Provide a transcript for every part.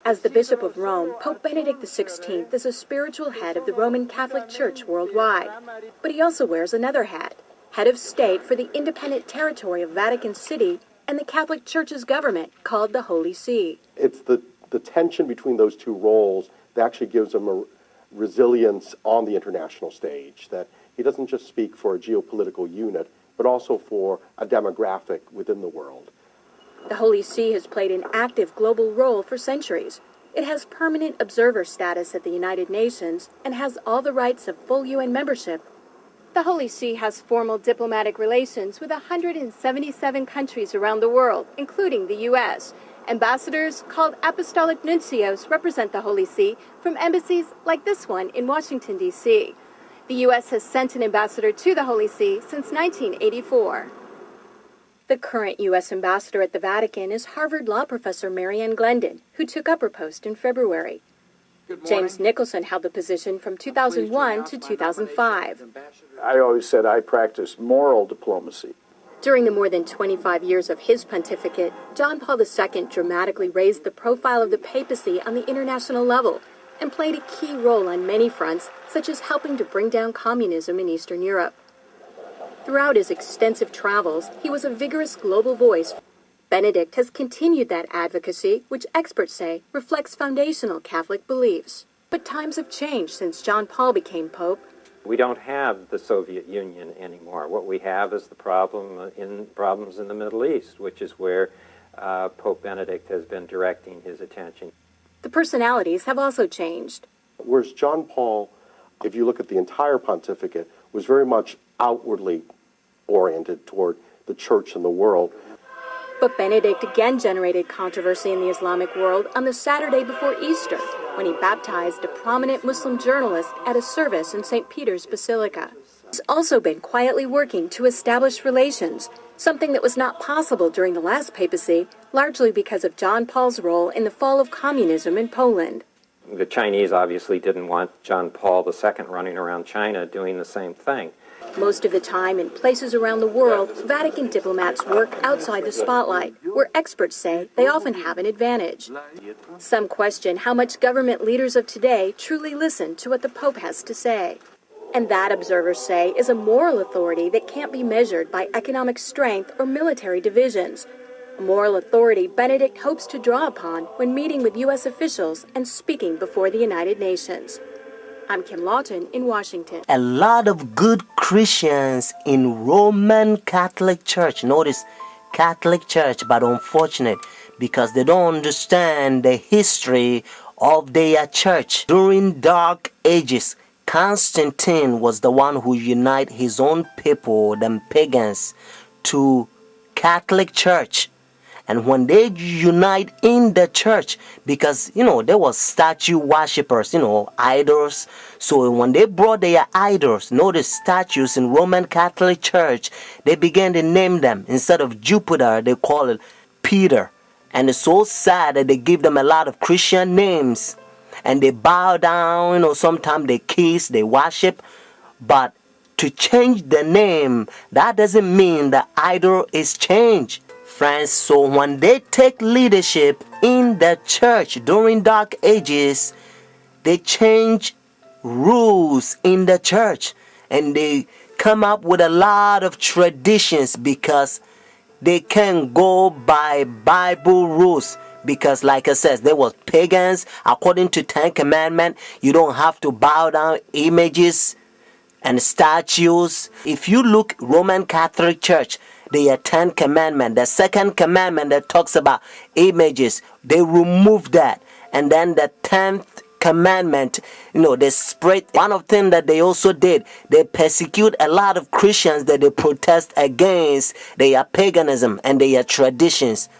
As the Bishop of Rome, Pope Benedict XVI is a spiritual head of the Roman Catholic Church worldwide. But he also wears another hat, head of state for the independent territory of Vatican City and the Catholic Church's government, called the Holy See. It's the tension between those two roles that actually gives him a resilience on the international stage, that he doesn't just speak for a geopolitical unit, but also for a demographic within the world. The Holy See has played an active global role for centuries. It has permanent observer status at the United Nations and has all the rights of full UN membership. The Holy See has formal diplomatic relations with 177 countries around the world, including the U.S. Ambassadors, called apostolic nuncios, represent the Holy See from embassies like this one in Washington, D.C. The U.S. has sent an ambassador to the Holy See since 1984. The current U.S. ambassador at the Vatican is Harvard Law professor Marianne Glendon, who took up her post in February. James Nicholson held the position from 2001 to 2005. I always said I practice moral diplomacy. During the more than 25 years of his pontificate, John Paul II dramatically raised the profile of the papacy on the international level and played a key role on many fronts, such as helping to bring down communism in Eastern Europe. Throughout his extensive travels, he was a vigorous global voice. Benedict has continued that advocacy, which experts say reflects foundational Catholic beliefs. But times have changed since John Paul became Pope. We don't have the Soviet Union anymore. What we have is the problems in the Middle East, which is where Pope Benedict has been directing his attention. The personalities have also changed. Whereas John Paul, if you look at the entire pontificate, was very much outwardly oriented toward the church and the world. But Benedict again generated controversy in the Islamic world on the Saturday before Easter, when he baptized a prominent Muslim journalist at a service in St. Peter's Basilica. He's also been quietly working to establish relations, something that was not possible during the last papacy, largely because of John Paul's role in the fall of communism in Poland. The Chinese obviously didn't want John Paul II running around China doing the same thing. Most of the time, in places around the world, Vatican diplomats work outside the spotlight, where experts say they often have an advantage. Some question how much government leaders of today truly listen to what the Pope has to say. And that, observers say, is a moral authority that can't be measured by economic strength or military divisions. A moral authority Benedict hopes to draw upon when meeting with U.S. officials and speaking before the United Nations. I'm Kim Lawton in Washington. A lot of good Christians in Roman Catholic Church, notice Catholic Church, but unfortunate because they don't understand the history of their church. During Dark Ages, Constantine was the one who united his own people, them pagans, to Catholic Church. And when they unite in the church, because, there was statue worshippers, idols. So when they brought their idols, notice statues in Roman Catholic Church, they began to name them. Instead of Jupiter, they call it Peter. And it's so sad that they give them a lot of Christian names. And they bow down, sometimes they kiss, they worship. But to change the name, that doesn't mean the idol is changed. Friends, so when they take leadership in the church during Dark Ages, they change rules in the church and they come up with a lot of traditions because they can't go by Bible rules. Because like I said, there was pagans. According to Ten Commandments, you don't have to bow down images and statues. If you look Roman Catholic Church, the 10 commandment, the second commandment that talks about images, they remove that. And then the 10th commandment, they spread. One of them that they also did, they persecute a lot of Christians that they protest against their paganism and their traditions.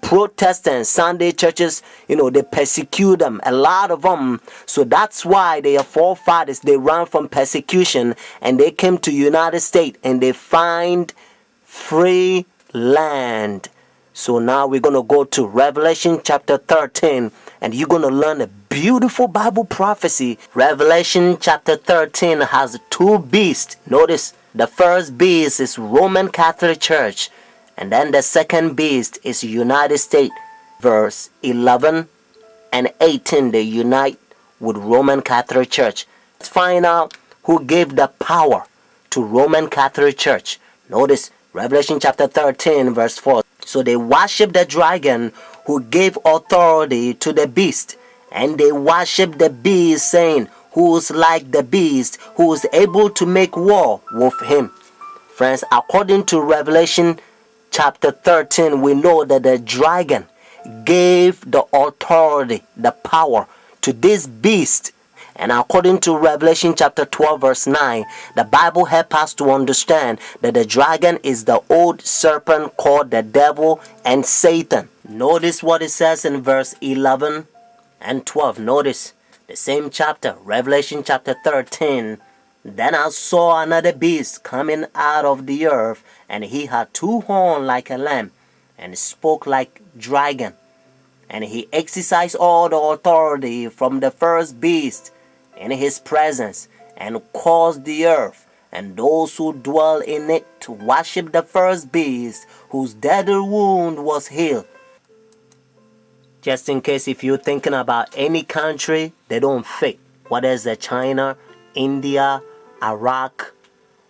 Protestants, Sunday churches, they persecute them, a lot of them. So that's why their forefathers, they ran from persecution and they came to United States and they find free land. So now we're going to go to Revelation chapter 13 and you're going to learn a beautiful Bible prophecy. Revelation chapter 13 has two beasts. Notice the first beast is Roman Catholic Church and then the second beast is United States. Verse 11 and 18 they unite with Roman Catholic Church. Let's find out who gave the power to Roman Catholic Church. Notice Revelation chapter 13 verse 4. So they worship the dragon who gave authority to the beast, and they worship the beast, saying, who's like the beast, who is able to make war with him. Friends, according to Revelation chapter 13, we know that the dragon gave the authority, the power to this beast. And according to Revelation chapter 12 verse 9, the Bible helps us to understand that the dragon is the old serpent called the devil and Satan. Notice what it says in verse 11 and 12. Notice the same chapter, Revelation chapter 13. Then I saw another beast coming out of the earth, and he had 2 horns like a lamb, and spoke like dragon. And he exercised all the authority from the first beast in his presence, and caused the earth and those who dwell in it to worship the first beast, whose deadly wound was healed. Just in case if you're thinking about any country, they don't fit. Whether it's China, India, Iraq,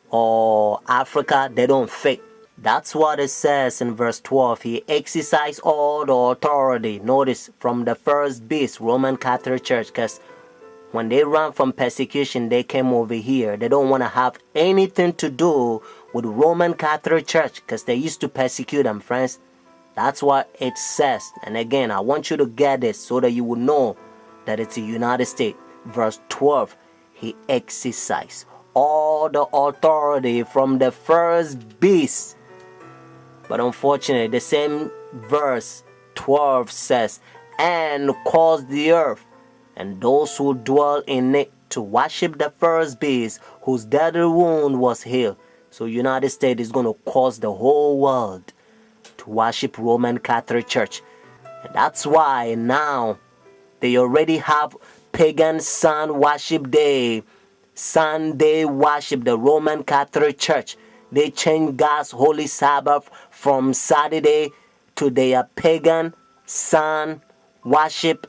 or Africa, they don't fit. That's what it says in verse 12. He exercised all the authority, notice, from the first beast, Roman Catholic Church, because when they ran from persecution, they came over here. They don't want to have anything to do with Roman Catholic Church because they used to persecute them, friends. That's what it says. And again, I want you to get this so that you will know that it's the United States. Verse 12, he exercised all the authority from the first beast. But unfortunately, the same verse 12 says, and caused the earth and those who dwell in it to worship the first beast, whose deadly wound was healed. So United States is going to cause the whole world to worship Roman Catholic Church. And that's why now they already have pagan sun worship day, Sunday worship, the Roman Catholic Church. They changed God's holy Sabbath from Saturday to their pagan sun worship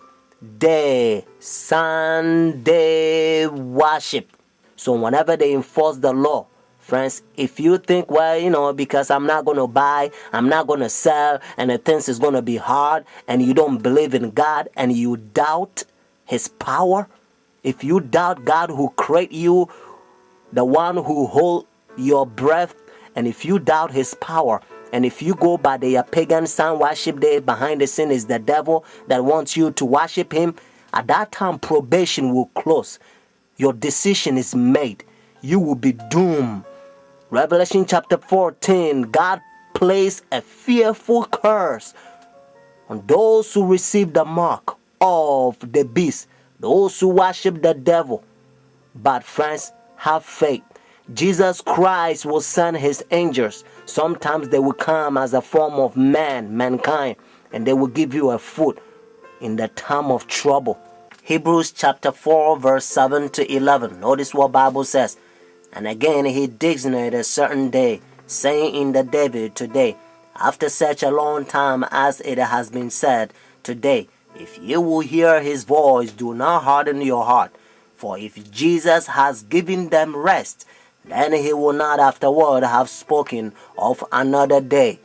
day, Sunday worship. So whenever they enforce the law, friends, if you think, well, because I'm not going to buy, I'm not going to sell, and the things is going to be hard, and you don't believe in God, and you doubt his power, if you doubt God who created you, the one who hold your breath, and if you doubt his power, and if you go by their pagan sun worship day, behind the scene is the devil that wants you to worship him, at that time probation will close. Your decision is made. You will be doomed. Revelation chapter 14, God placed a fearful curse on those who receive the mark of the beast, those who worship the devil. But friends, have faith. Jesus Christ will send his angels. Sometimes they will come as a form of mankind, and they will give you a food in the time of trouble. Hebrews chapter 4 verse 7 to 11. Notice what Bible says. And again he designated a certain day, saying in the David today, after such a long time as it has been said today, if you will hear his voice, do not harden your heart. For if Jesus has given them rest, then he will not afterward have spoken of another day.